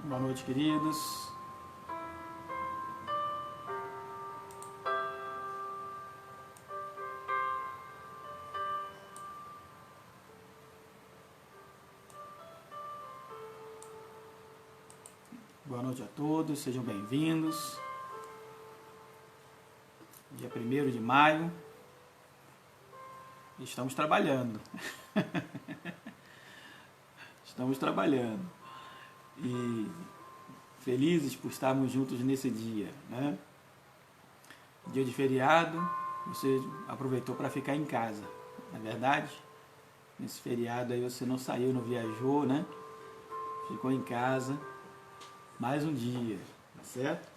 Boa noite, queridos. Boa noite a todos, sejam bem-vindos. Dia 1º de maio. Estamos trabalhando. Estamos trabalhando. E felizes por estarmos juntos nesse dia, né? Dia de feriado, você aproveitou para ficar em casa, não é verdade? Nesse feriado aí você não saiu, não viajou, né? Ficou em casa mais um dia, tá certo?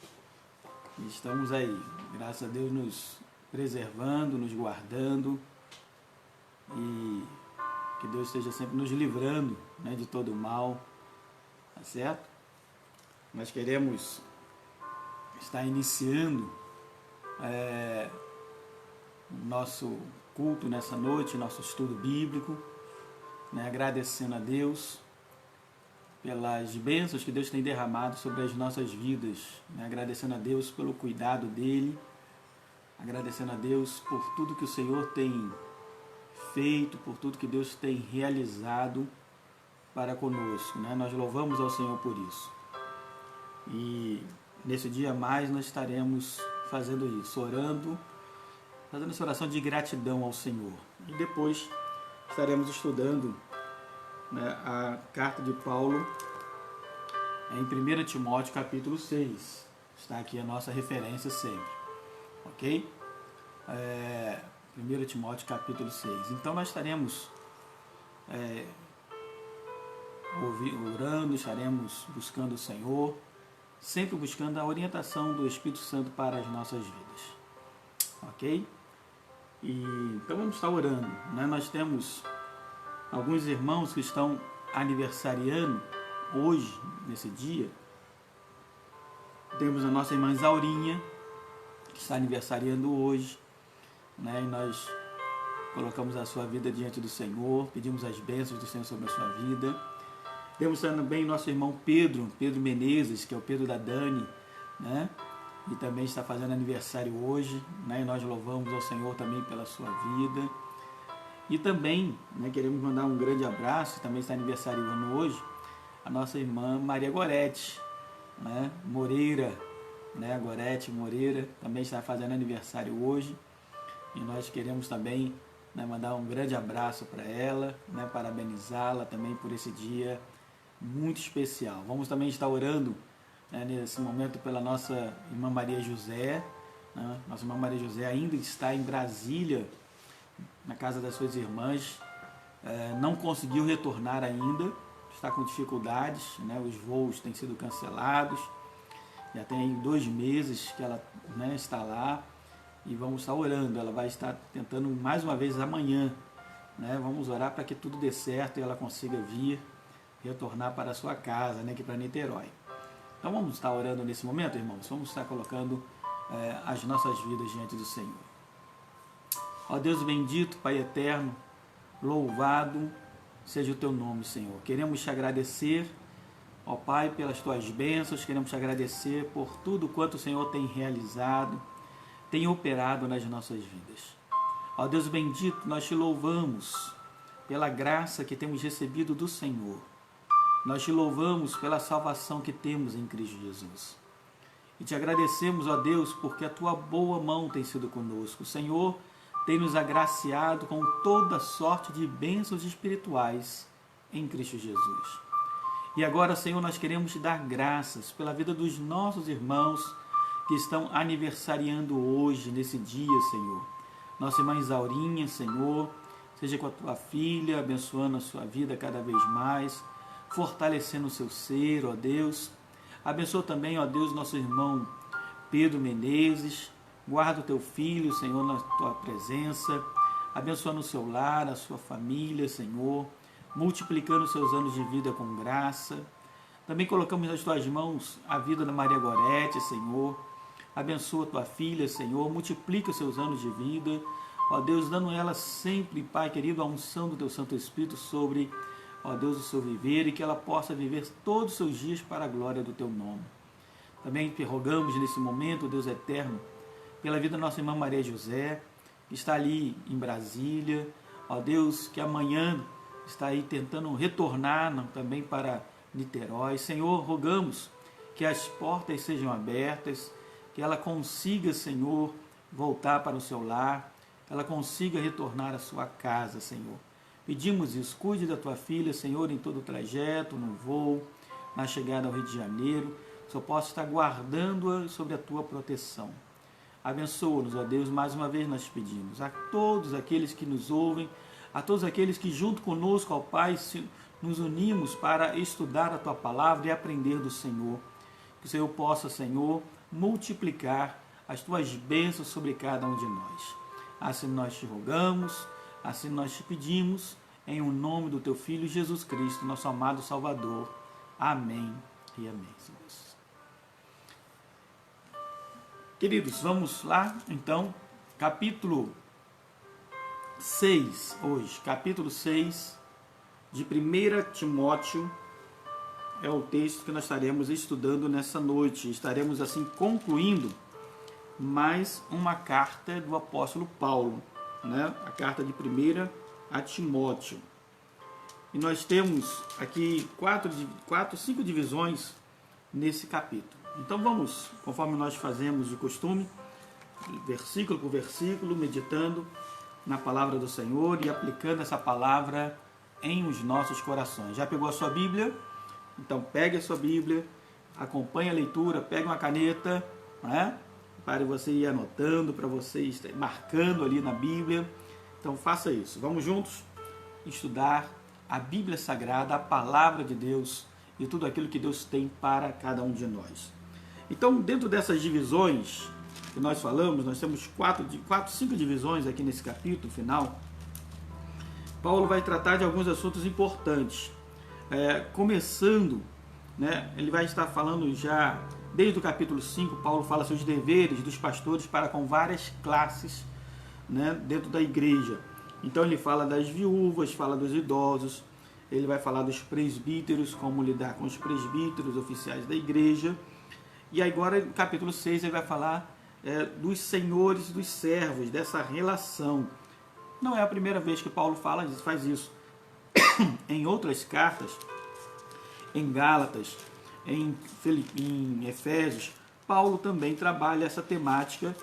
E estamos aí, graças a Deus, nos preservando, nos guardando, e que Deus esteja sempre nos livrando, né, de todo o mal, tá certo? Nós queremos estar iniciando nosso culto nessa noite, nosso estudo bíblico, né, agradecendo a Deus pelas bênçãos que Deus tem derramado sobre as nossas vidas, né, agradecendo a Deus pelo cuidado dEle, agradecendo a Deus por tudo que o Senhor tem feito, por tudo que Deus tem realizado para conosco, né? Nós louvamos ao Senhor por isso. E nesse dia mais nós estaremos fazendo isso, orando, fazendo essa oração de gratidão ao Senhor. E depois estaremos estudando, né, a carta de Paulo em 1 Timóteo capítulo 6. Está aqui a nossa referência sempre, ok? 1 Timóteo capítulo 6. Então nós estaremos orando, estaremos buscando o Senhor, sempre buscando a orientação do Espírito Santo para as nossas vidas, ok? E então vamos estar orando, né? Nós temos alguns irmãos que estão aniversariando hoje, nesse dia. Temos a nossa irmã Isaurinha, que está aniversariando hoje, né? E nós colocamos a sua vida diante do Senhor, pedimos as bênçãos do Senhor sobre a sua vida. Temos também nosso irmão Pedro Menezes, que é o Pedro da Dani, né? E também está fazendo aniversário hoje, né? E nós louvamos ao Senhor também pela sua vida. E também, né, queremos mandar um grande abraço, também está aniversariando hoje, a nossa irmã Maria Gorete, né? Moreira, né? Gorete Moreira, também está fazendo aniversário hoje. E nós queremos também, né, mandar um grande abraço para ela, né, parabenizá-la também por esse dia muito especial. Vamos também estar orando, né, nesse momento pela nossa irmã Maria José, né? Nossa irmã Maria José ainda está em Brasília, na casa das suas irmãs, não conseguiu retornar ainda, está com dificuldades, né? Os voos têm sido cancelados, já tem 2 meses que ela, né, está lá, e vamos estar orando. Ela vai estar tentando mais uma vez amanhã, né? Vamos orar para que tudo dê certo e ela consiga vir, retornar para a sua casa, né, aqui para Niterói. Então vamos estar orando nesse momento, irmãos. Vamos estar colocando as nossas vidas diante do Senhor. Ó Deus bendito, Pai eterno, louvado seja o teu nome, Senhor. Queremos te agradecer, ó Pai, pelas tuas bênçãos. Queremos te agradecer por tudo quanto o Senhor tem realizado, tem operado nas nossas vidas. Ó Deus bendito, nós te louvamos pela graça que temos recebido do Senhor. Nós te louvamos pela salvação que temos em Cristo Jesus. E te agradecemos, ó Deus, porque a tua boa mão tem sido conosco. O Senhor tem nos agraciado com toda sorte de bênçãos espirituais em Cristo Jesus. E agora, Senhor, nós queremos te dar graças pela vida dos nossos irmãos que estão aniversariando hoje, nesse dia, Senhor. Nossa irmã Isaurinha, Senhor, seja com a tua filha, abençoando a sua vida cada vez mais, fortalecendo o seu ser, ó Deus. Abençoa também, ó Deus, nosso irmão Pedro Menezes. Guarda o teu filho, Senhor, na tua presença. Abençoa no seu lar, a sua família, Senhor, multiplicando os seus anos de vida com graça. Também colocamos nas tuas mãos a vida da Maria Gorete, Senhor. Abençoa tua filha, Senhor, multiplica os seus anos de vida. Ó Deus, dando ela sempre, Pai querido, a unção do teu Santo Espírito sobre ó Deus, o seu viver e que ela possa viver todos os seus dias para a glória do teu nome. Também te rogamos nesse momento, Deus eterno, pela vida da nossa irmã Maria José, que está ali em Brasília, ó Deus, que amanhã está aí tentando retornar também para Niterói. Senhor, rogamos que as portas sejam abertas, que ela consiga, Senhor, voltar para o seu lar, que ela consiga retornar à sua casa, Senhor. Pedimos isso, cuide da tua filha, Senhor, em todo o trajeto, no voo, na chegada ao Rio de Janeiro, só possa estar guardando-a sobre a tua proteção. Abençoa-nos, ó Deus, mais uma vez nós pedimos, a todos aqueles que nos ouvem, a todos aqueles que junto conosco, ó Pai, nos unimos para estudar a tua palavra e aprender do Senhor. Que o Senhor possa, Senhor, multiplicar as tuas bênçãos sobre cada um de nós. Assim nós te rogamos, assim nós te pedimos, em o nome do teu Filho Jesus Cristo, nosso amado Salvador. Amém e amém, Senhor. Queridos, vamos lá, então, capítulo 6, hoje, capítulo 6 de 1 Timóteo, é o texto que nós estaremos estudando nessa noite. Estaremos, assim, concluindo mais uma carta do apóstolo Paulo, né? A carta de 1 a Timóteo. E nós temos aqui cinco divisões nesse capítulo. Então vamos, conforme nós fazemos de costume, versículo por versículo, meditando na palavra do Senhor e aplicando essa palavra em os nossos corações. Já pegou a sua Bíblia? Então pegue a sua Bíblia, acompanhe a leitura, pegue uma caneta, né? Para você ir anotando, para você ir marcando ali na Bíblia. Então faça isso. Vamos juntos estudar a Bíblia Sagrada, a palavra de Deus e tudo aquilo que Deus tem para cada um de nós. Então, dentro dessas divisões que nós falamos, nós temos cinco divisões aqui nesse capítulo final. Paulo vai tratar de alguns assuntos importantes. Começando, né, ele vai estar falando já, desde o capítulo 5, Paulo fala sobre os deveres dos pastores para com várias classes, né, dentro da igreja. Então ele fala das viúvas, fala dos idosos, ele vai falar dos presbíteros, como lidar com os presbíteros oficiais da igreja. E agora, no capítulo 6, ele vai falar dos senhores e dos servos, dessa relação. Não é a primeira vez que Paulo faz isso. Em outras cartas, em Gálatas, em Efésios, Paulo também trabalha essa temática,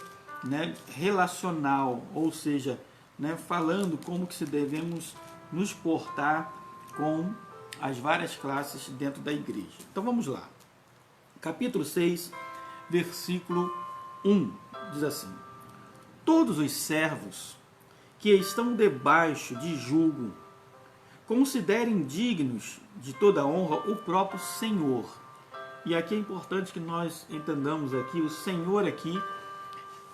né, relacional, ou seja, né, falando como que se devemos nos portar com as várias classes dentro da igreja. Então vamos lá. Capítulo 6, versículo 1, diz assim: todos os servos que estão debaixo de julgo considerem dignos de toda honra o próprio Senhor. E aqui é importante que nós entendamos aqui, o Senhor aqui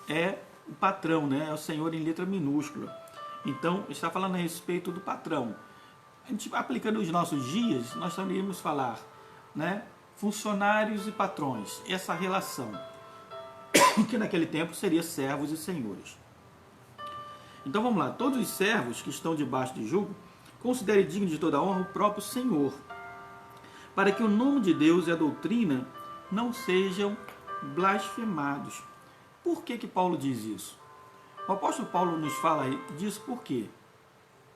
é o patrão, né? É o Senhor em letra minúscula. Então, está falando a respeito do patrão. A gente, aplicando os nossos dias, nós também iremos falar, né? Funcionários e patrões, essa relação, que naquele tempo seria servos e senhores. Então vamos lá, todos os servos que estão debaixo de jugo, considerem digno de toda honra o próprio Senhor, para que o nome de Deus e a doutrina não sejam blasfemados. Por que Paulo diz isso? O apóstolo Paulo nos fala disso por quê?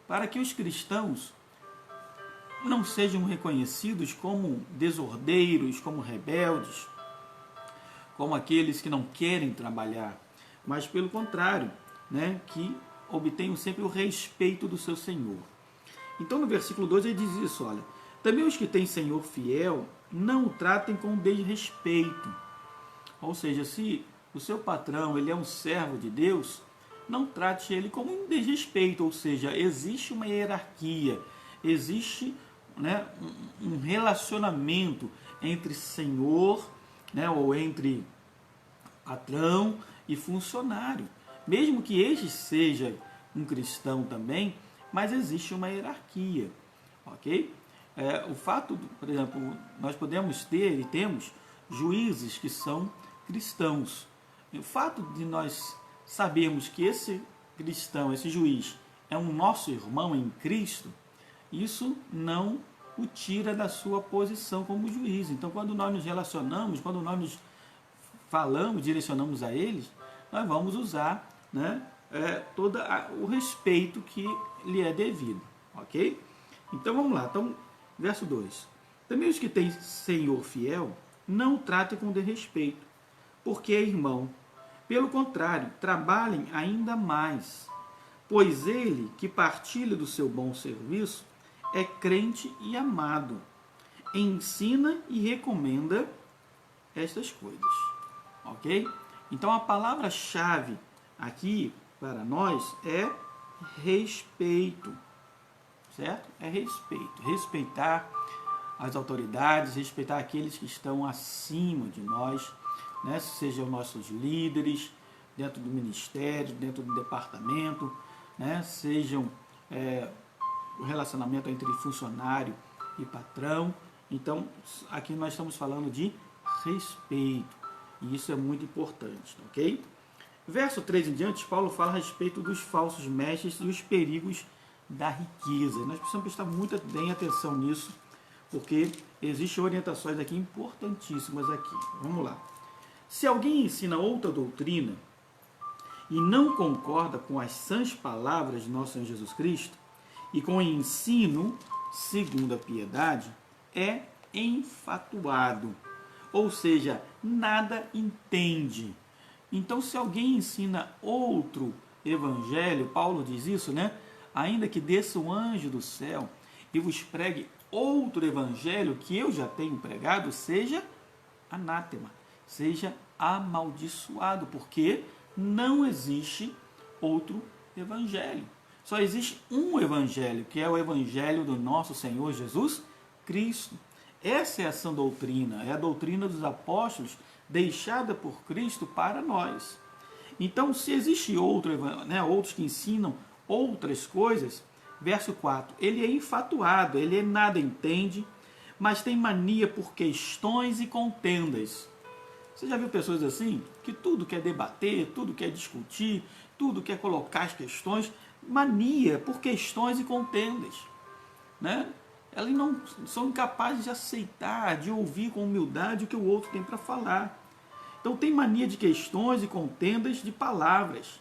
Para que os cristãos não sejam reconhecidos como desordeiros, como rebeldes, como aqueles que não querem trabalhar, mas pelo contrário, né, que obtenham sempre o respeito do seu Senhor. Então no versículo 2 ele diz isso, olha: também os que têm Senhor fiel, não o tratem com desrespeito. Ou seja, se o seu patrão ele é um servo de Deus, não trate ele como um desrespeito, ou seja, existe uma hierarquia, existe, né, um relacionamento entre Senhor, né, ou entre patrão e funcionário. Mesmo que este seja um cristão também, mas existe uma hierarquia, ok? O fato, por exemplo, nós podemos ter e temos juízes que são cristãos. E o fato de nós sabermos que esse cristão, esse juiz, é um nosso irmão em Cristo, isso não o tira da sua posição como juiz. Então, quando nós nos relacionamos, quando nós nos falamos, direcionamos a eles, nós vamos usar, né, todo o respeito que lhe é devido, ok? Então vamos lá, então, verso 2. Também os que têm senhor fiel, não o tratem com desrespeito, porque é irmão. Pelo contrário, trabalhem ainda mais, pois ele que partilha do seu bom serviço é crente e amado, ensina e recomenda estas coisas, ok? Então a palavra-chave aqui para nós é respeito, certo? É respeito, respeitar as autoridades, respeitar aqueles que estão acima de nós, né? Sejam nossos líderes, dentro do ministério, dentro do departamento, né? Sejam o relacionamento entre funcionário e patrão. Então, aqui nós estamos falando de respeito, e isso é muito importante, ok? Verso 3 em diante, Paulo fala a respeito dos falsos mestres e os perigos da riqueza. Nós precisamos prestar muito bem atenção nisso, porque existem orientações aqui importantíssimas aqui. Vamos lá. Se alguém ensina outra doutrina e não concorda com as sãs palavras de nosso Senhor Jesus Cristo e com o ensino segundo a piedade, é enfatuado, ou seja, nada entende. Então, se alguém ensina outro evangelho, Paulo diz isso, né? Ainda que desça um anjo do céu e vos pregue outro evangelho que eu já tenho pregado, seja anátema, seja amaldiçoado, porque não existe outro evangelho. Só existe um evangelho, que é o evangelho do nosso Senhor Jesus Cristo. Essa é a sã doutrina, é a doutrina dos apóstolos deixada por Cristo para nós. Então, se existe outros que ensinam outras coisas, verso 4, ele é enfatuado, ele nada entende, mas tem mania por questões e contendas. Você já viu pessoas assim, que tudo quer debater, tudo quer discutir, tudo quer colocar as questões, mania por questões e contendas, né? Elas não são incapazes de aceitar, de ouvir com humildade o que o outro tem para falar. Então tem mania de questões e contendas de palavras,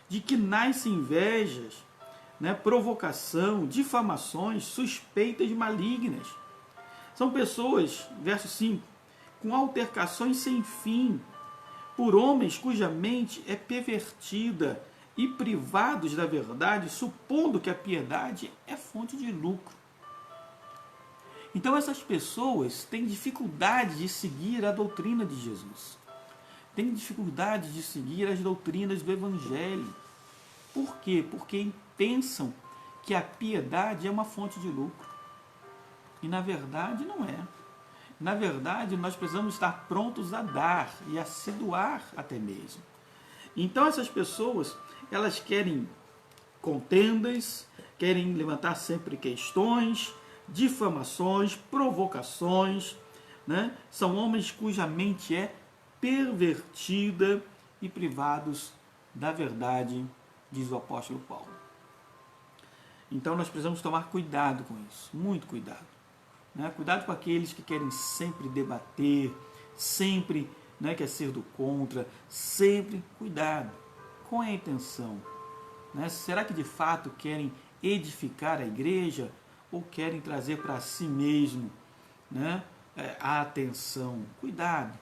de que nascem invejas, né, provocação, difamações, suspeitas malignas. São pessoas, verso 5, com altercações sem fim, por homens cuja mente é pervertida e privados da verdade, supondo que a piedade é fonte de lucro. Então essas pessoas têm dificuldade de seguir a doutrina de Jesus. Têm dificuldade de seguir as doutrinas do Evangelho. Por quê? Porque pensam que a piedade é uma fonte de lucro. E na verdade não é. Na verdade, nós precisamos estar prontos a dar e a se doar até mesmo. Então essas pessoas, elas querem contendas, querem levantar sempre questões, difamações, provocações, né? São homens cuja mente é pervertida e privados da verdade, diz o apóstolo Paulo. Então nós precisamos tomar cuidado com isso, muito cuidado. Né? Cuidado com aqueles que querem sempre debater, sempre, né, quer ser do contra, sempre cuidado. Qual é a intenção? Né? Será que de fato querem edificar a igreja ou querem trazer para si mesmo, né, a atenção? Cuidado.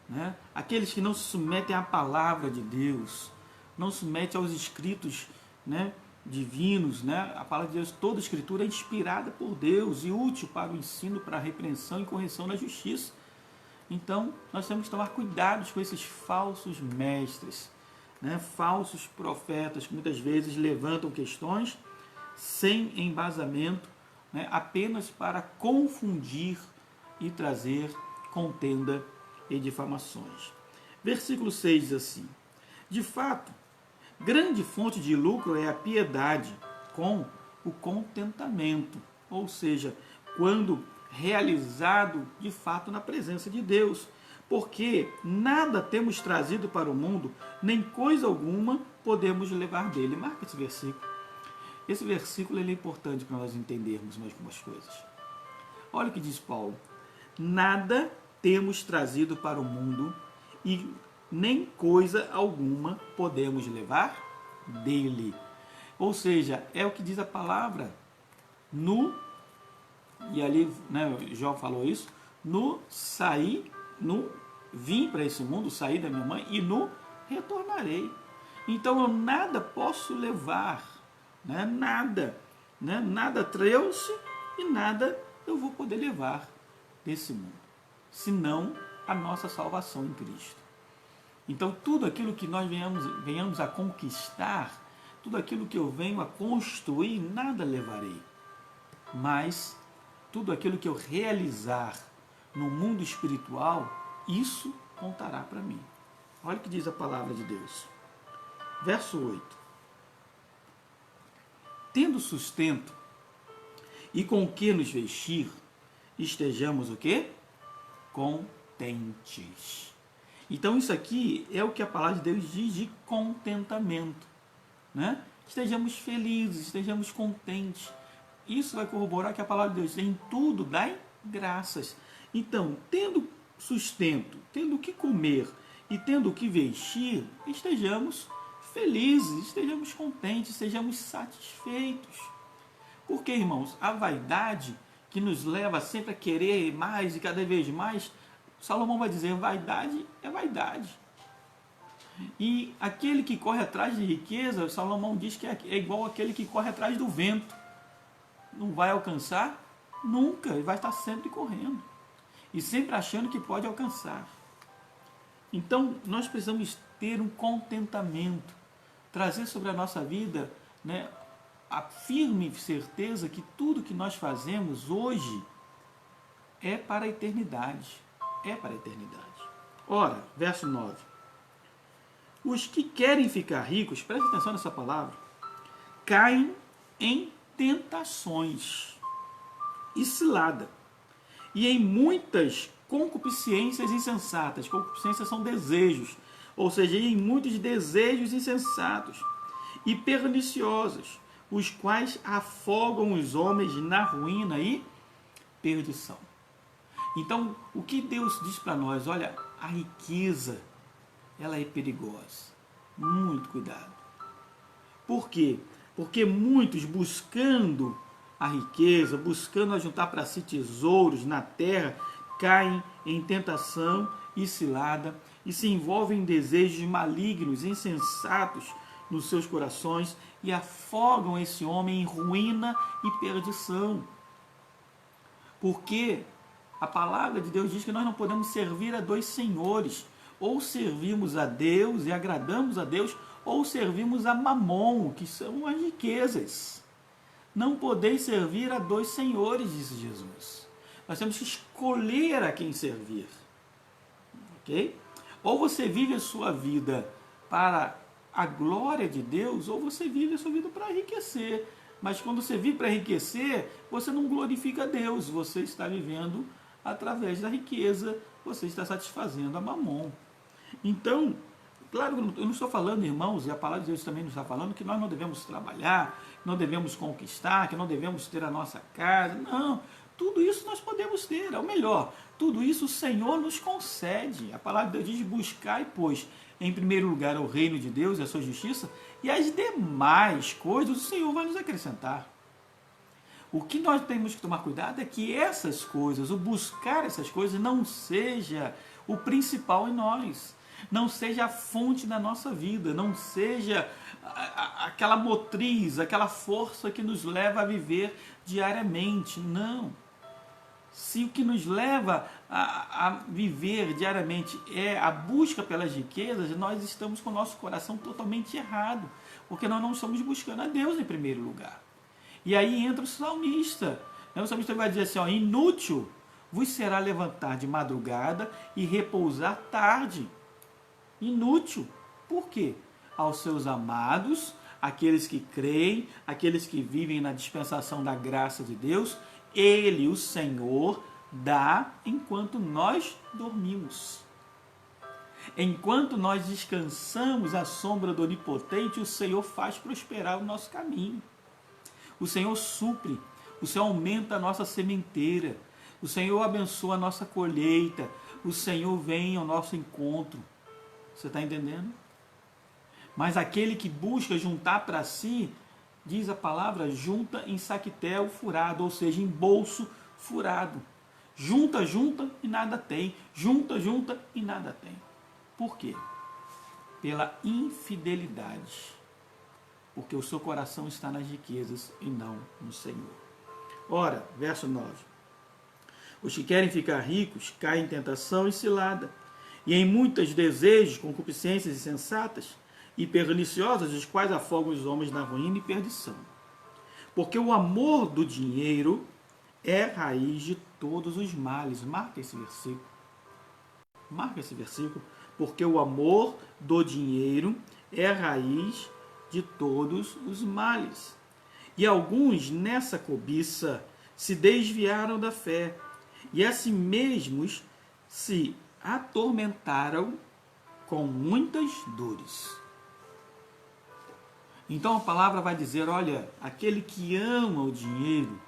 Né? Aqueles que não se submetem à palavra de Deus, não se submetem aos escritos, né, divinos, né? A palavra de Deus, toda a escritura é inspirada por Deus e útil para o ensino, para a repreensão e correção na justiça. Então, nós temos que tomar cuidado com esses falsos mestres, né? Falsos profetas que muitas vezes levantam questões sem embasamento, né? Apenas para confundir e trazer contenda e difamações. Versículo 6 diz assim: de fato, grande fonte de lucro é a piedade com o contentamento, ou seja, quando realizado de fato na presença de Deus, porque nada temos trazido para o mundo, nem coisa alguma podemos levar dele. Marca esse versículo. esse versículo ele é importante para nós entendermos mais algumas coisas. Olha o que diz Paulo. Nada temos trazido para o mundo e nem coisa alguma podemos levar dele. Ou seja, é o que diz a palavra. E ali, né, Jó falou isso, vim para esse mundo, saí da minha mãe e retornarei. Então eu nada posso levar, né, nada trouxe e nada eu vou poder levar desse mundo, senão a nossa salvação em Cristo. Então tudo aquilo que nós venhamos a conquistar, tudo aquilo que eu venho a construir, nada levarei, mas tudo aquilo que eu realizar no mundo espiritual, isso contará para mim. Olha o que diz a palavra de Deus. Verso 8. Tendo sustento e com o que nos vestir, estejamos o quê? Contentes. Então isso aqui é o que a palavra de Deus diz de contentamento, né? Estejamos felizes, estejamos contentes. Isso vai corroborar que a palavra de Deus em tudo dai graças. Então, tendo sustento, tendo o que comer e tendo o que vestir, estejamos felizes, estejamos contentes, sejamos satisfeitos. Porque, irmãos, a vaidade que nos leva sempre a querer mais e cada vez mais, Salomão vai dizer, vaidade é vaidade. E aquele que corre atrás de riqueza, Salomão diz que é igual aquele que corre atrás do vento. Não vai alcançar nunca, ele vai estar sempre correndo. E sempre achando que pode alcançar. Então, nós precisamos ter um contentamento, trazer sobre a nossa vida, né, a firme certeza que tudo que nós fazemos hoje é para a eternidade. É para a eternidade. Ora, verso 9. Os que querem ficar ricos, preste atenção nessa palavra, caem em tentações e cilada, e em muitas concupiscências insensatas. Concupiscências são desejos, ou seja, em muitos desejos insensatos e perniciosos, os quais afogam os homens na ruína e perdição. Então, o que Deus diz para nós? Olha, a riqueza, ela é perigosa. Muito cuidado. Por quê? Porque muitos buscando a riqueza, buscando ajuntar para si tesouros na terra, caem em tentação e cilada e se envolvem em desejos malignos, insensatos nos seus corações e afogam esse homem em ruína e perdição. Porque a palavra de Deus diz que nós não podemos servir a dois senhores. Ou servimos a Deus e agradamos a Deus, ou servimos a Mamon, que são as riquezas. Não podeis servir a dois senhores, disse Jesus. Nós temos que escolher a quem servir. Ok? Ou você vive a sua vida para a glória de Deus, ou você vive a sua vida para enriquecer. Mas quando você vive para enriquecer, você não glorifica a Deus, você está vivendo através da riqueza, você está satisfazendo a Mamon. Então, claro, eu não estou falando, irmãos, e a palavra de Deus também nos está falando que nós não devemos trabalhar, não devemos conquistar, que não devemos ter a nossa casa. Não, tudo isso nós podemos ter, é o melhor. Tudo isso o Senhor nos concede. A palavra de Deus diz, buscai, pois, em primeiro lugar o reino de Deus e a sua justiça, e as demais coisas o Senhor vai nos acrescentar. O que nós temos que tomar cuidado é que essas coisas, o buscar essas coisas, não seja o principal em nós. Não seja a fonte da nossa vida, não seja aquela motriz, aquela força que nos leva a viver diariamente. Não. Se o que nos leva a viver diariamente é a busca pelas riquezas, nós estamos com o nosso coração totalmente errado, porque nós não estamos buscando a Deus em primeiro lugar. E aí entra o salmista. O salmista vai dizer assim, ó, inútil vos será levantar de madrugada e repousar tarde. Inútil. Por quê? Aos seus amados, aqueles que creem, aqueles que vivem na dispensação da graça de Deus, Ele, o Senhor, dá enquanto nós dormimos. Enquanto nós descansamos à sombra do Onipotente, o Senhor faz prosperar o nosso caminho. O Senhor supre, o Senhor aumenta a nossa sementeira, o Senhor abençoa a nossa colheita, o Senhor vem ao nosso encontro. Você está entendendo? Mas aquele que busca juntar para si, diz a palavra, junta em saquetel furado, ou seja, em bolso furado. Junta, junta e nada tem. Junta, junta e nada tem. Por quê? Pela infidelidade. Porque o seu coração está nas riquezas e não no Senhor. Ora, verso 9. Os que querem ficar ricos caem em tentação e cilada, e em muitos desejos, concupiscências insensatas e perniciosas, os quais afogam os homens na ruína e perdição. Porque o amor do dinheiro é raiz de todos os males. Marca esse versículo. Marca esse versículo. Porque o amor do dinheiro é raiz de todos os males. E alguns nessa cobiça se desviaram da fé, e a si mesmos se atormentaram com muitas dores. Então a palavra vai dizer, olha, aquele que ama o dinheiro,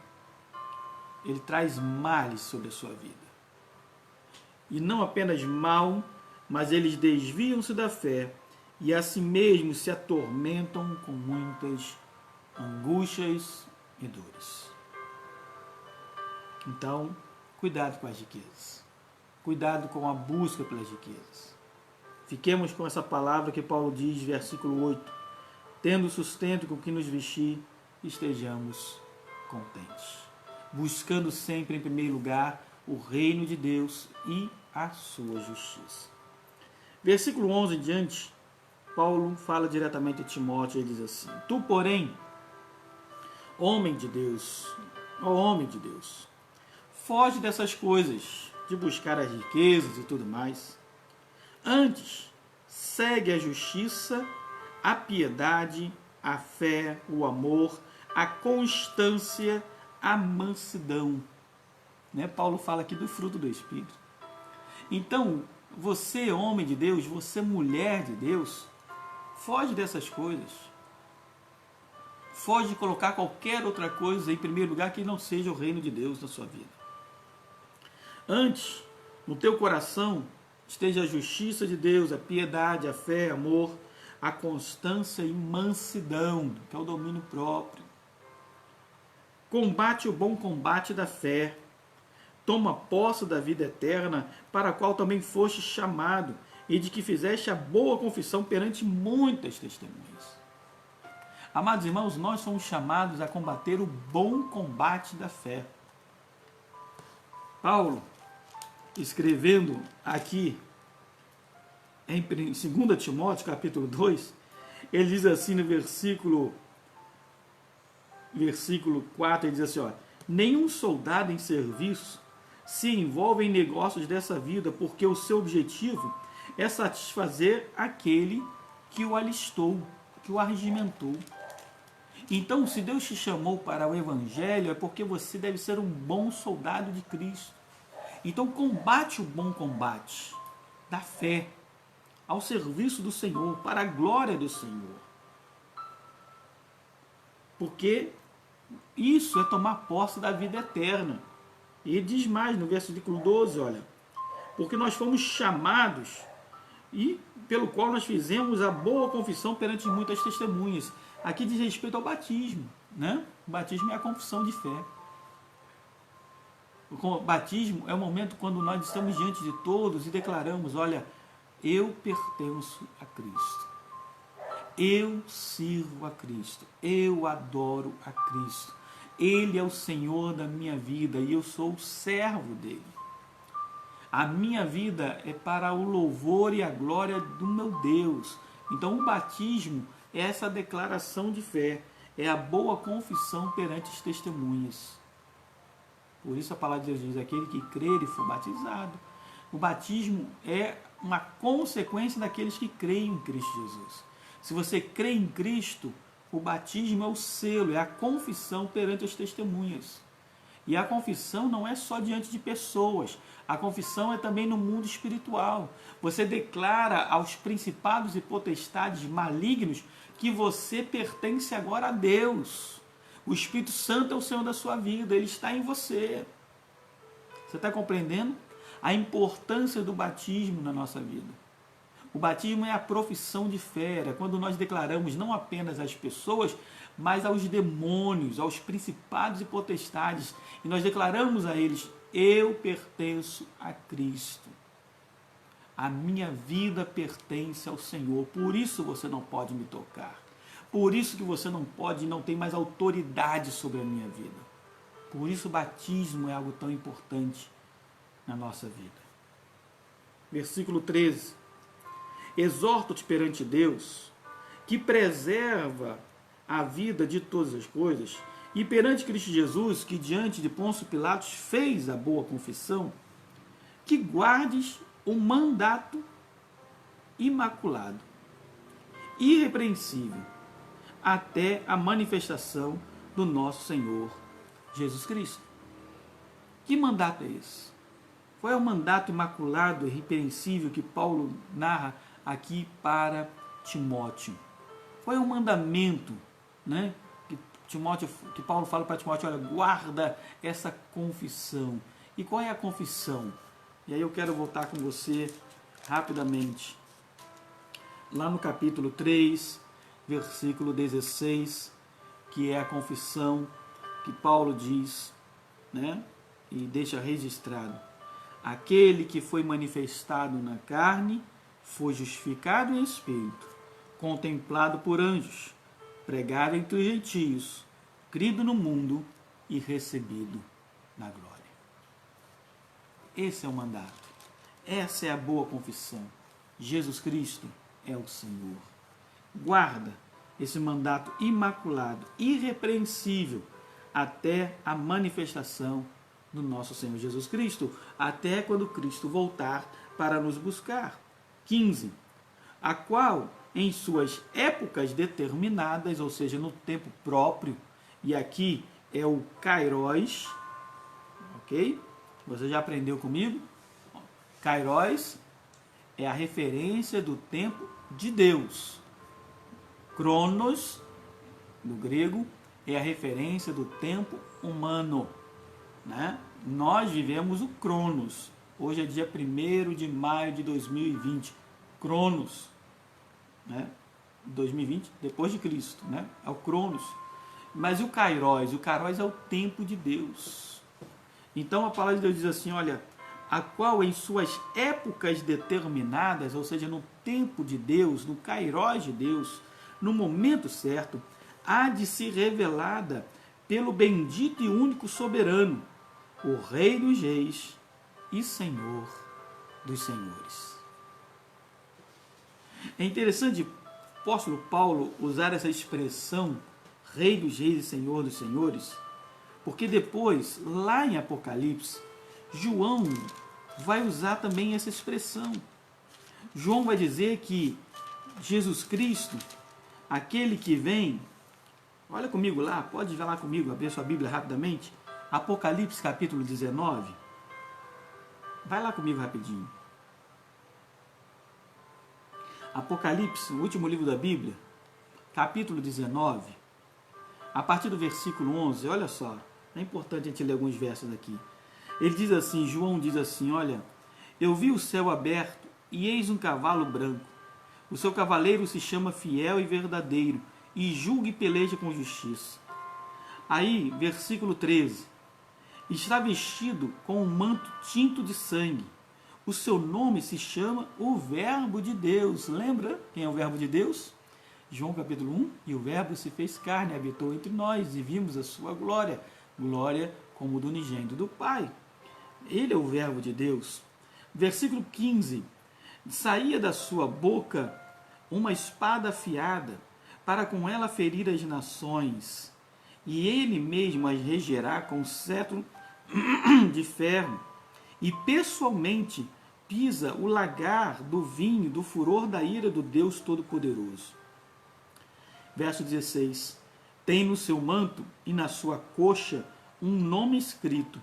ele traz males sobre a sua vida. E não apenas mal, mas eles desviam-se da fé e a si mesmos se atormentam com muitas angústias e dores. Então, cuidado com as riquezas. Cuidado com a busca pelas riquezas. Fiquemos com essa palavra que Paulo diz, versículo 8. Tendo sustento com que nos vestir, estejamos contentes. Buscando sempre, em primeiro lugar, o reino de Deus e a sua justiça. Versículo 11 em diante, Paulo fala diretamente a Timóteo e diz assim: Tu, porém, homem de Deus, ó homem de Deus, foge dessas coisas, de buscar as riquezas e tudo mais. Antes, segue a justiça, a piedade, a fé, o amor, a constância, a mansidão. Né? Paulo fala aqui do fruto do Espírito. Então, você, homem de Deus, você, mulher de Deus, foge dessas coisas. Foge de colocar qualquer outra coisa em primeiro lugar que não seja o reino de Deus na sua vida. Antes, no teu coração, esteja a justiça de Deus, a piedade, a fé, amor, a constância e mansidão, que é o domínio próprio. Combate o bom combate da fé. Toma posse da vida eterna, para a qual também foste chamado, e de que fizeste a boa confissão perante muitas testemunhas. Amados irmãos, nós somos chamados a combater o bom combate da fé. Paulo, escrevendo aqui em 2 Timóteo, capítulo 2, ele diz assim no versículo 4, ele diz assim, ó, nenhum soldado em serviço se envolve em negócios dessa vida, porque o seu objetivo é satisfazer aquele que o alistou, que o arregimentou. Então, se Deus te chamou para o Evangelho, é porque você deve ser um bom soldado de Cristo. Então, combate o bom combate da fé, ao serviço do Senhor, para a glória do Senhor. Porque isso é tomar posse da vida eterna. E ele diz mais no versículo 12, olha, porque nós fomos chamados e pelo qual nós fizemos a boa confissão perante muitas testemunhas. Aqui diz respeito ao batismo, né? O batismo é a confissão de fé. O batismo é o momento quando nós estamos diante de todos e declaramos, olha, eu pertenço a Cristo. Eu sirvo a Cristo. Eu adoro a Cristo. Ele é o Senhor da minha vida e eu sou o servo dele. A minha vida é para o louvor e a glória do meu Deus. Então o batismo é essa declaração de fé, é a boa confissão perante as testemunhas. Por isso a palavra de Deus diz, aquele que crer e for batizado. O batismo é uma consequência daqueles que creem em Cristo Jesus. Se você crê em Cristo, o batismo é o selo, é a confissão perante as testemunhas. E a confissão não é só diante de pessoas, a confissão é também no mundo espiritual. Você declara aos principados e potestades malignos que você pertence agora a Deus. O Espírito Santo é o Senhor da sua vida, ele está em você. Você está compreendendo a importância do batismo na nossa vida? O batismo é a profissão de fé, é quando nós declaramos não apenas às pessoas, mas aos demônios, aos principados e potestades, e nós declaramos a eles: eu pertenço a Cristo. A minha vida pertence ao Senhor, por isso você não pode me tocar. Por isso que você não pode e não tem mais autoridade sobre a minha vida. Por isso o batismo é algo tão importante na nossa vida. Versículo 13. Exorto-te perante Deus, que preserva a vida de todas as coisas, e perante Cristo Jesus, que diante de Pôncio Pilatos fez a boa confissão, que guardes o mandato imaculado, irrepreensível, até a manifestação do nosso Senhor Jesus Cristo. Que mandato é esse? Qual é o mandato imaculado e irrepreensível que Paulo narra aqui para Timóteo? Qual é o mandamento, né, que Paulo fala para Timóteo? Olha, guarda essa confissão. E qual é a confissão? E aí eu quero voltar com você rapidamente lá no capítulo 3, versículo 16, que é a confissão que Paulo diz, né, e deixa registrado: aquele que foi manifestado na carne foi justificado em espírito, contemplado por anjos, pregado entre os gentios, crido no mundo e recebido na glória. Esse é o mandato. Essa é a boa confissão. Jesus Cristo é o Senhor. Guarda esse mandato imaculado, irrepreensível, até a manifestação do nosso Senhor Jesus Cristo, até quando Cristo voltar para nos buscar. 15. A qual, em suas épocas determinadas, ou seja, no tempo próprio, e aqui é o Kairos, ok? Você já aprendeu comigo? Kairos é a referência do tempo de Deus. Cronos, no grego, é a referência do tempo humano, né? Nós vivemos o Cronos. Hoje é dia 1º de maio de 2020. Cronos, né? 2020, depois de Cristo, né? É o Cronos. Mas e o Kairos? O Kairos é o tempo de Deus. Então a palavra de Deus diz assim, olha, a qual em suas épocas determinadas, ou seja, no tempo de Deus, no Kairos de Deus, no momento certo, há de ser revelada pelo bendito e único soberano, o Rei dos Reis e Senhor dos Senhores. É interessante o apóstolo Paulo usar essa expressão, Rei dos Reis e Senhor dos Senhores, porque depois, lá em Apocalipse, João vai usar também essa expressão. João vai dizer que Jesus Cristo, aquele que vem, olha comigo lá, pode ir lá comigo, abrir sua Bíblia rapidamente, Apocalipse capítulo 19, vai lá comigo rapidinho. Apocalipse, o último livro da Bíblia, capítulo 19, a partir do versículo 11, olha só, é importante a gente ler alguns versos aqui. Ele diz assim, João diz assim, olha, eu vi o céu aberto e eis um cavalo branco. O seu cavaleiro se chama Fiel e Verdadeiro e julga e peleja com justiça. Aí, versículo 13, está vestido com um manto tinto de sangue. O seu nome se chama o Verbo de Deus. Lembra quem é o Verbo de Deus? João capítulo 1, e o Verbo se fez carne, habitou entre nós, e vimos a sua glória, glória como do unigênito do Pai. Ele é o Verbo de Deus. Versículo 15, saía da sua boca uma espada afiada, para com ela ferir as nações, e ele mesmo as regerá com cetro de ferro, e pessoalmente pisa o lagar do vinho do furor da ira do Deus Todo-Poderoso. Verso 16, tem no seu manto e na sua coxa um nome escrito.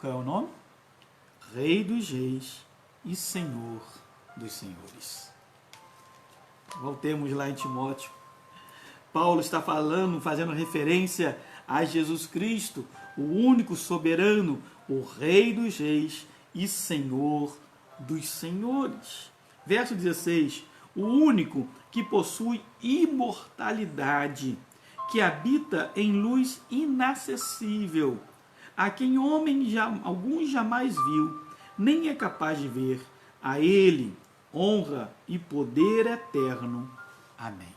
Qual é o nome? Rei dos Reis e Senhor dos Senhores. Voltemos lá em Timóteo. Paulo está falando, fazendo referência a Jesus Cristo, o único soberano, o Rei dos Reis e Senhor dos Senhores. Verso 16: o único que possui imortalidade, que habita em luz inacessível, a quem algum jamais viu, nem é capaz de ver. A ele honra e poder eterno. Amém.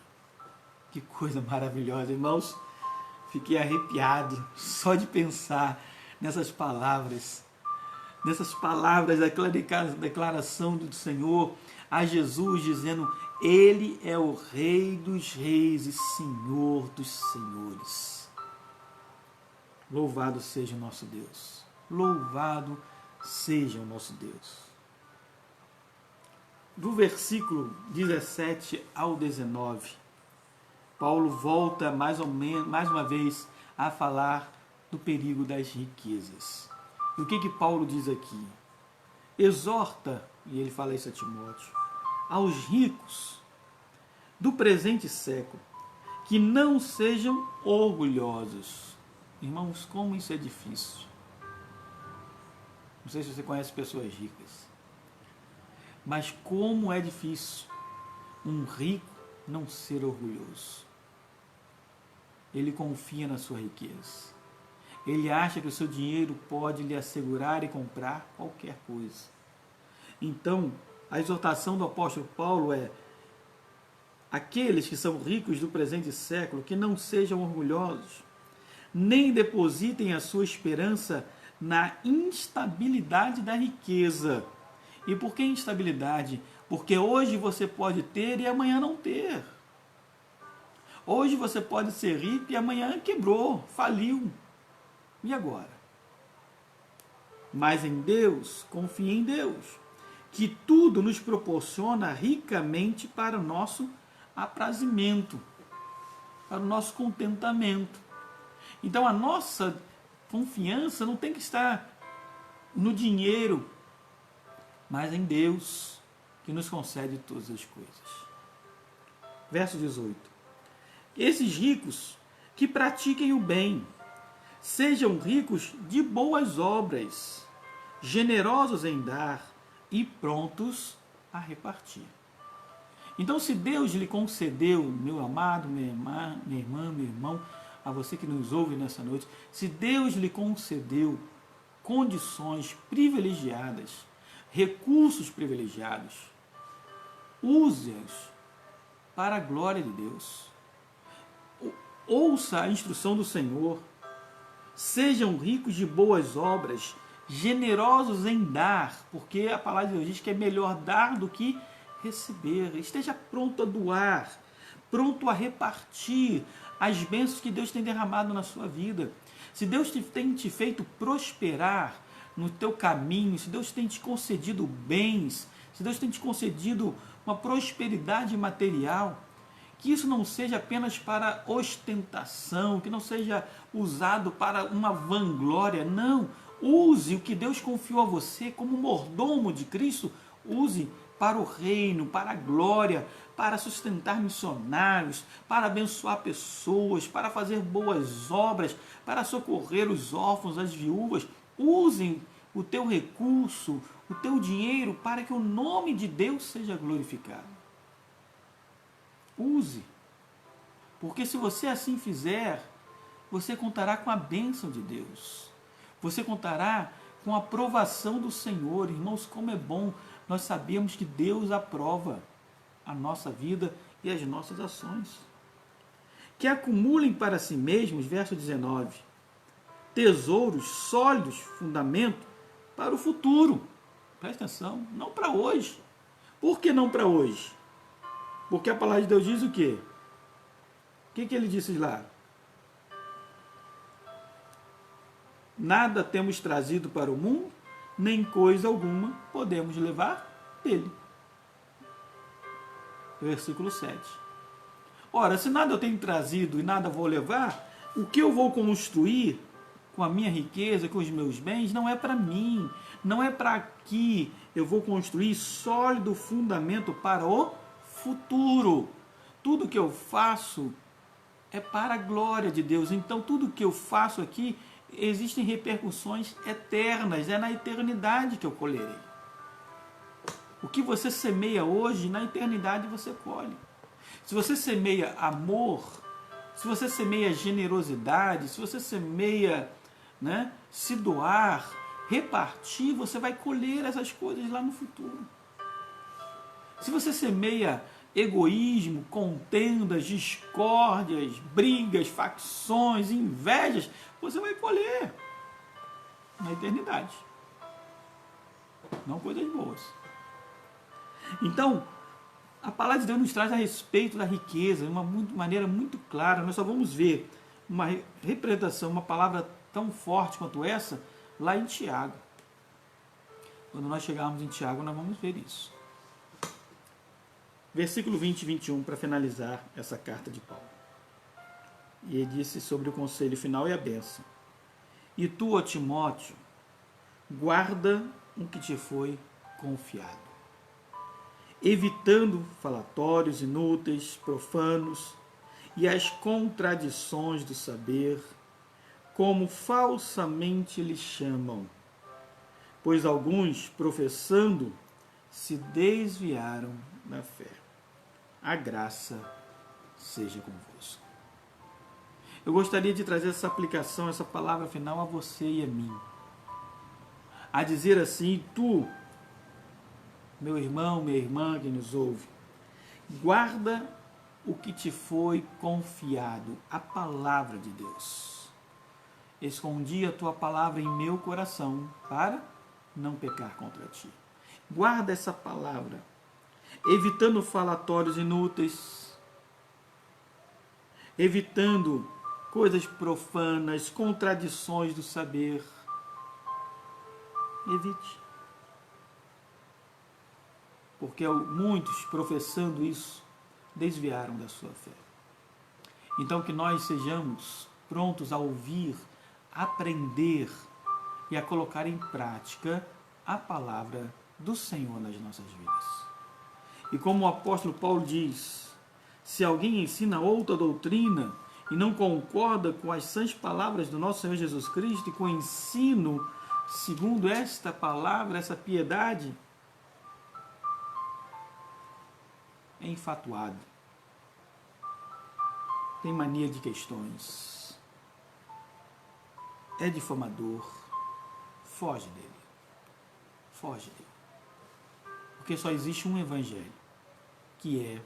Que coisa maravilhosa, irmãos. Fiquei arrepiado só de pensar nessas palavras da declaração do Senhor a Jesus, dizendo: Ele é o Rei dos Reis e Senhor dos Senhores. Louvado seja o nosso Deus. Louvado seja o nosso Deus. Do versículo 17 ao 19, Paulo volta mais uma vez a falar do perigo das riquezas. E o que Paulo diz aqui? Exorta, e ele fala isso a Timóteo, aos ricos do presente século, que não sejam orgulhosos. Irmãos, como isso é difícil. Não sei se você conhece pessoas ricas, mas como é difícil um rico não ser orgulhoso. Ele confia na sua riqueza. Ele acha que o seu dinheiro pode lhe assegurar e comprar qualquer coisa. Então, a exortação do apóstolo Paulo é: aqueles que são ricos do presente século, que não sejam orgulhosos, nem depositem a sua esperança na instabilidade da riqueza. E por que instabilidade? Porque hoje você pode ter e amanhã não ter. Hoje você pode ser rico e amanhã quebrou, faliu. E agora? Mas em Deus, confie em Deus, que tudo nos proporciona ricamente para o nosso aprazimento, para o nosso contentamento. Então a nossa confiança não tem que estar no dinheiro, mas em Deus, que nos concede todas as coisas. Verso 18. Esses ricos que pratiquem o bem, sejam ricos de boas obras, generosos em dar e prontos a repartir. Então, se Deus lhe concedeu, meu amado, minha irmã, meu irmão, a você que nos ouve nessa noite, se Deus lhe concedeu condições privilegiadas, recursos privilegiados, use-os para a glória de Deus. Ouça a instrução do Senhor. Sejam ricos de boas obras, generosos em dar, porque a palavra de Deus diz que é melhor dar do que receber. Esteja pronto a doar, pronto a repartir as bênçãos que Deus tem derramado na sua vida. Se Deus tem te feito prosperar no teu caminho, se Deus tem te concedido bens, se Deus tem te concedido uma prosperidade material, que isso não seja apenas para ostentação, que não seja usado para uma vanglória, não. Use o que Deus confiou a você como mordomo de Cristo, use para o reino, para a glória, para sustentar missionários, para abençoar pessoas, para fazer boas obras, para socorrer os órfãos, as viúvas. Use o teu recurso, o teu dinheiro, para que o nome de Deus seja glorificado. Use, porque se você assim fizer, você contará com a bênção de Deus, você contará com a aprovação do Senhor. Irmãos, como é bom nós sabemos que Deus aprova a nossa vida e as nossas ações. Que acumulem para si mesmos, verso 19, tesouros sólidos, fundamento para o futuro. Presta atenção, não para hoje. Por que não para hoje? Porque a palavra de Deus diz o quê? O que ele disse lá? Nada temos trazido para o mundo, nem coisa alguma podemos levar dele. Versículo 7. Ora, se nada eu tenho trazido e nada vou levar, o que eu vou construir com a minha riqueza, com os meus bens, não é para mim, não é para aqui. Eu vou construir sólido fundamento para o futuro. Tudo que eu faço é para a glória de Deus. Então tudo que eu faço aqui, existem repercussões eternas, é na eternidade que eu colherei. O que você semeia hoje, na eternidade você colhe. Se você semeia amor, se você semeia generosidade, se você semeia, né, se doar, repartir, você vai colher essas coisas lá no futuro. Se você semeia egoísmo, contendas, discórdias, brigas, facções, invejas, você vai colher na eternidade. Não coisas boas. Então, a palavra de Deus nos traz a respeito da riqueza de uma maneira muito clara. Nós só vamos ver uma representação, uma palavra tão forte quanto essa, lá em Tiago. Quando nós chegarmos em Tiago, nós vamos ver isso. Versículo 20 e 21, para finalizar essa carta de Paulo. E ele disse sobre o conselho final e a bênção. E tu, ó Timóteo, guarda o que te foi confiado, evitando falatórios inúteis, profanos e as contradições do saber, como falsamente lhes chamam, pois alguns, professando, se desviaram da fé. A graça seja convosco. Eu gostaria de trazer essa aplicação, essa palavra final a você e a mim. A dizer assim: tu, meu irmão, minha irmã que nos ouve, guarda o que te foi confiado, a palavra de Deus. Escondi a tua palavra em meu coração para não pecar contra ti. Guarda essa palavra, evitando falatórios inúteis, evitando coisas profanas, contradições do saber. Evite. Porque muitos, professando isso, desviaram da sua fé. Então que nós sejamos prontos a ouvir, aprender e a colocar em prática a palavra do Senhor nas nossas vidas. E como o apóstolo Paulo diz, se alguém ensina outra doutrina e não concorda com as sãs palavras do nosso Senhor Jesus Cristo e com o ensino segundo esta palavra, essa piedade, é infatuado, tem mania de questões, é difamador, foge dele, porque só existe um evangelho, que é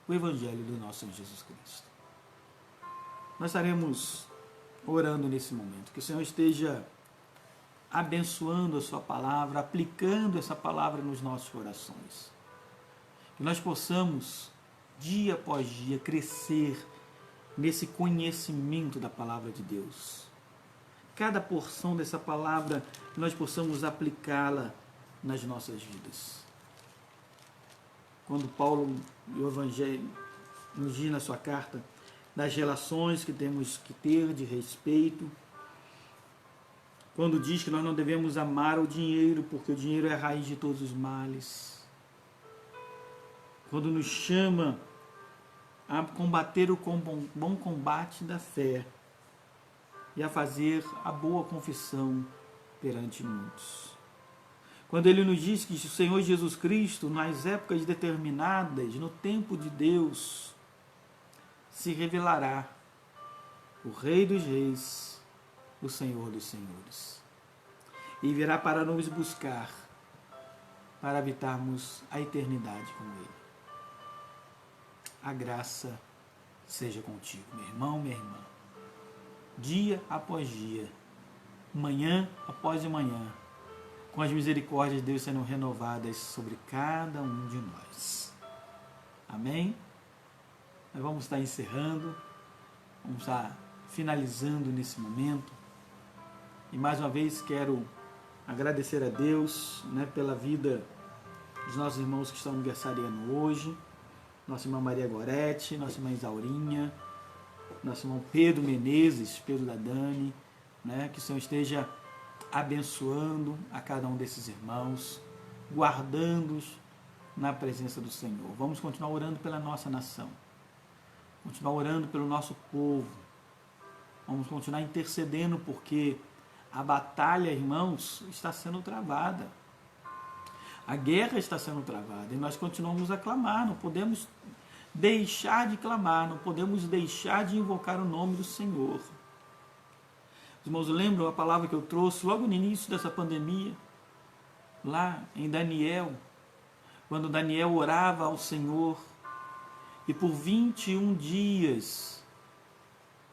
o evangelho do nosso Senhor Jesus Cristo. Nós estaremos orando nesse momento, que o Senhor esteja abençoando a sua palavra, aplicando essa palavra nos nossos corações. Que nós possamos, dia após dia, crescer nesse conhecimento da palavra de Deus. Cada porção dessa palavra, que nós possamos aplicá-la nas nossas vidas. Quando Paulo, o Evangelho, nos diz na sua carta, das relações que temos que ter de respeito, quando diz que nós não devemos amar o dinheiro, porque o dinheiro é a raiz de todos os males. Quando nos chama a combater o bom combate da fé e a fazer a boa confissão perante muitos. Quando ele nos diz que o Senhor Jesus Cristo, nas épocas determinadas, no tempo de Deus, se revelará o Rei dos Reis, o Senhor dos Senhores, e virá para nos buscar, para habitarmos a eternidade com Ele. A graça seja contigo, meu irmão, minha irmã, dia após dia, manhã após manhã, com as misericórdias de Deus sendo renovadas sobre cada um de nós. Amém? Nós vamos estar encerrando, vamos estar finalizando nesse momento. E mais uma vez quero agradecer a Deus, pela vida dos nossos irmãos que estão aniversariando hoje. Nossa irmã Maria Gorete, nossa irmã Isaurinha, nosso irmão Pedro Menezes, Pedro da Dani, que o Senhor esteja abençoando a cada um desses irmãos, guardando-os na presença do Senhor. Vamos continuar orando pela nossa nação. continuar orando pelo nosso povo, vamos continuar intercedendo, porque a batalha, irmãos, está sendo travada. A guerra está sendo travada e nós continuamos a clamar, não podemos deixar de clamar, não podemos deixar de invocar o nome do Senhor. Os irmãos lembram a palavra que eu trouxe logo no início dessa pandemia, lá em Daniel, quando Daniel orava ao Senhor e por 21 dias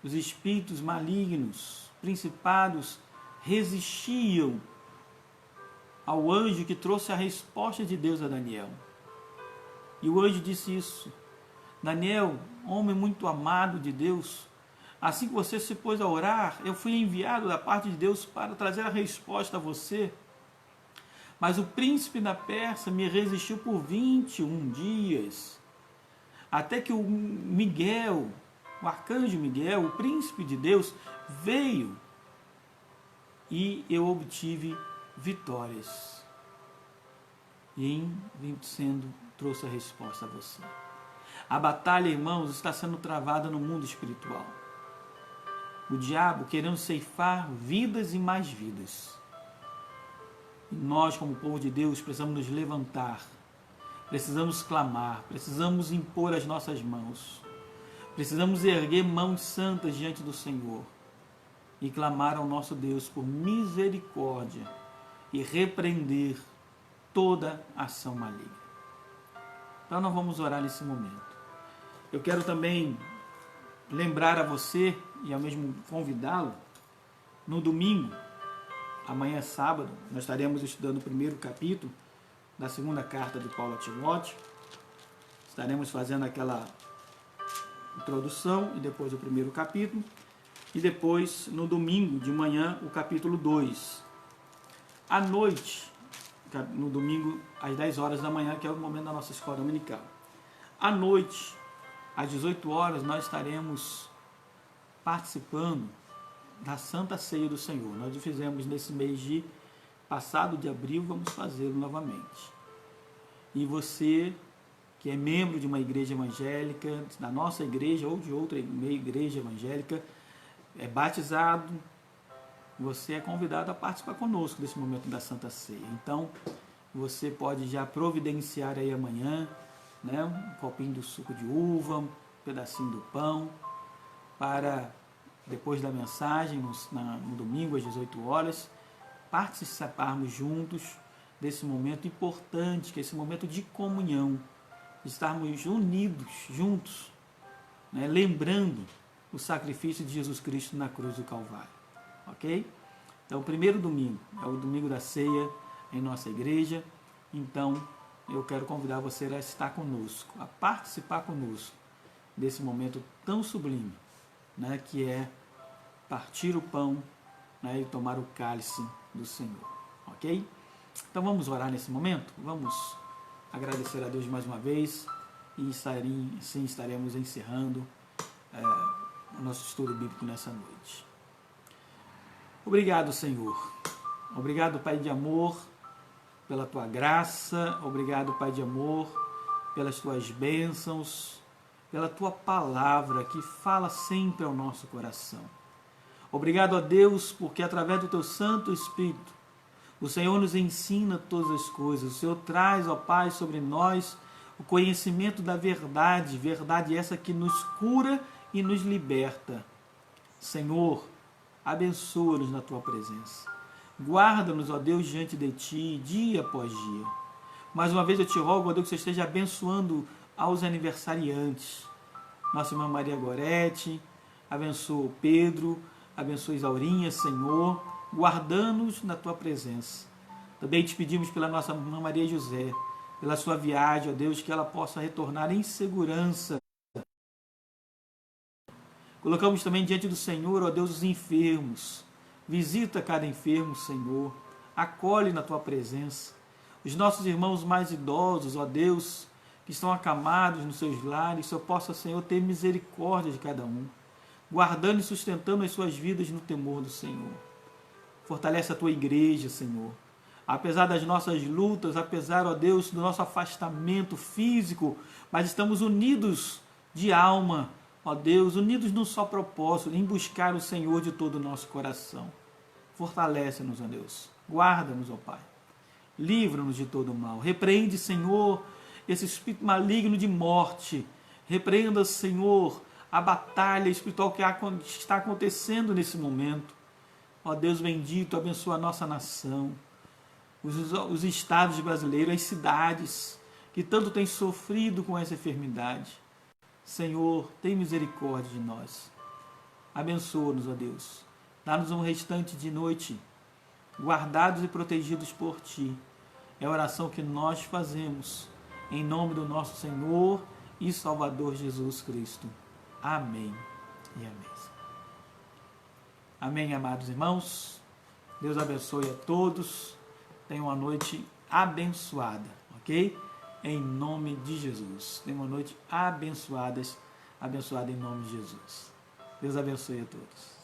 os espíritos malignos, principados, resistiam ao anjo que trouxe a resposta de Deus a Daniel. E o anjo disse isso: Daniel, homem muito amado de Deus, assim que você se pôs a orar, eu fui enviado da parte de Deus para trazer a resposta a você. Mas o príncipe da Pérsia me resistiu por 21 dias, até que o Miguel, o arcanjo Miguel, o príncipe de Deus, veio e eu obtive vitórias. E em vencendo, trouxe a resposta a você. A batalha, irmãos, está sendo travada no mundo espiritual. O diabo querendo ceifar vidas e mais vidas. E nós, como povo de Deus, precisamos nos levantar, precisamos clamar, precisamos impor as nossas mãos, precisamos erguer mãos santas diante do Senhor e clamar ao nosso Deus por misericórdia e repreender toda ação maligna. Então nós vamos orar nesse momento. Eu quero também lembrar a você e ao mesmo convidá-lo, no domingo, amanhã sábado, nós estaremos estudando o primeiro capítulo da segunda carta de Paulo a Timóteo. Estaremos fazendo aquela introdução e depois o primeiro capítulo. E depois, no domingo de manhã, o capítulo 2. À noite, no domingo, às 10 horas da manhã, que é o momento da nossa escola dominical. À noite, às 18 horas, nós estaremos participando da Santa Ceia do Senhor. Nós o fizemos nesse mês de passado de abril, vamos fazê-lo novamente. E você que é membro de uma igreja evangélica, da nossa igreja ou de outra igreja evangélica, é batizado, você é convidado a participar conosco desse momento da Santa Ceia. Então, você pode já providenciar aí amanhã, né, um copinho do suco de uva, um pedacinho do pão, para depois da mensagem, no domingo às 18 horas, participarmos juntos desse momento importante, que é esse momento de comunhão, estarmos unidos, juntos, né, lembrando o sacrifício de Jesus Cristo na cruz do Calvário, ok? Então, o primeiro domingo é o domingo da ceia em nossa igreja, então eu quero convidar você a estar conosco, a participar conosco desse momento tão sublime, né, que é partir o pão, né, e tomar o cálice do Senhor, ok? Então vamos orar nesse momento, vamos agradecer a Deus mais uma vez e assim estaremos encerrando o nosso estudo bíblico nessa noite. Obrigado, Senhor. Obrigado, Pai de amor, pela Tua graça. Obrigado, Pai de amor, pelas Tuas bênçãos, pela Tua palavra que fala sempre ao nosso coração. Obrigado a Deus, porque através do Teu Santo Espírito, o Senhor nos ensina todas as coisas. O Senhor traz, ó Pai, sobre nós o conhecimento da verdade, verdade essa que nos cura e nos liberta. Senhor, abençoa-nos na Tua presença. Guarda-nos, ó Deus, diante de Ti, dia após dia. Mais uma vez eu te rogo, ó Deus, que você esteja abençoando aos aniversariantes. Nossa irmã Maria Gorete, abençoa o Pedro, abençoa Isaurinha, Senhor, guardando-nos na Tua presença. Também te pedimos pela nossa irmã Maria José, pela sua viagem, ó Deus, que ela possa retornar em segurança. Colocamos também diante do Senhor, ó Deus, os enfermos. Visita cada enfermo, Senhor. Acolhe na Tua presença. Os nossos irmãos mais idosos, ó Deus, que estão acamados nos seus lares, só possa, Senhor, ter misericórdia de cada um, guardando e sustentando as suas vidas no temor do Senhor. Fortalece a Tua igreja, Senhor. Apesar das nossas lutas, apesar, ó Deus, do nosso afastamento físico, mas estamos unidos de alma ó Deus, unidos num só propósito, em buscar o Senhor de todo o nosso coração. Fortalece-nos, ó Deus. Guarda-nos, ó Pai. Livra-nos de todo o mal. Repreende, Senhor, esse espírito maligno de morte. Repreenda, Senhor, a batalha espiritual que está acontecendo nesse momento. Ó Deus bendito, abençoa a nossa nação, os estados brasileiros, as cidades que tanto têm sofrido com essa enfermidade. Senhor, tem misericórdia de nós. Abençoa-nos, ó Deus. Dá-nos um restante de noite, guardados e protegidos por Ti. É a oração que nós fazemos, em nome do nosso Senhor e Salvador Jesus Cristo. Amém e amém. Amém, amados irmãos. Deus abençoe a todos. Tenham uma noite abençoada, ok? Em nome de Jesus. Tenham uma noite abençoada em nome de Jesus. Deus abençoe a todos.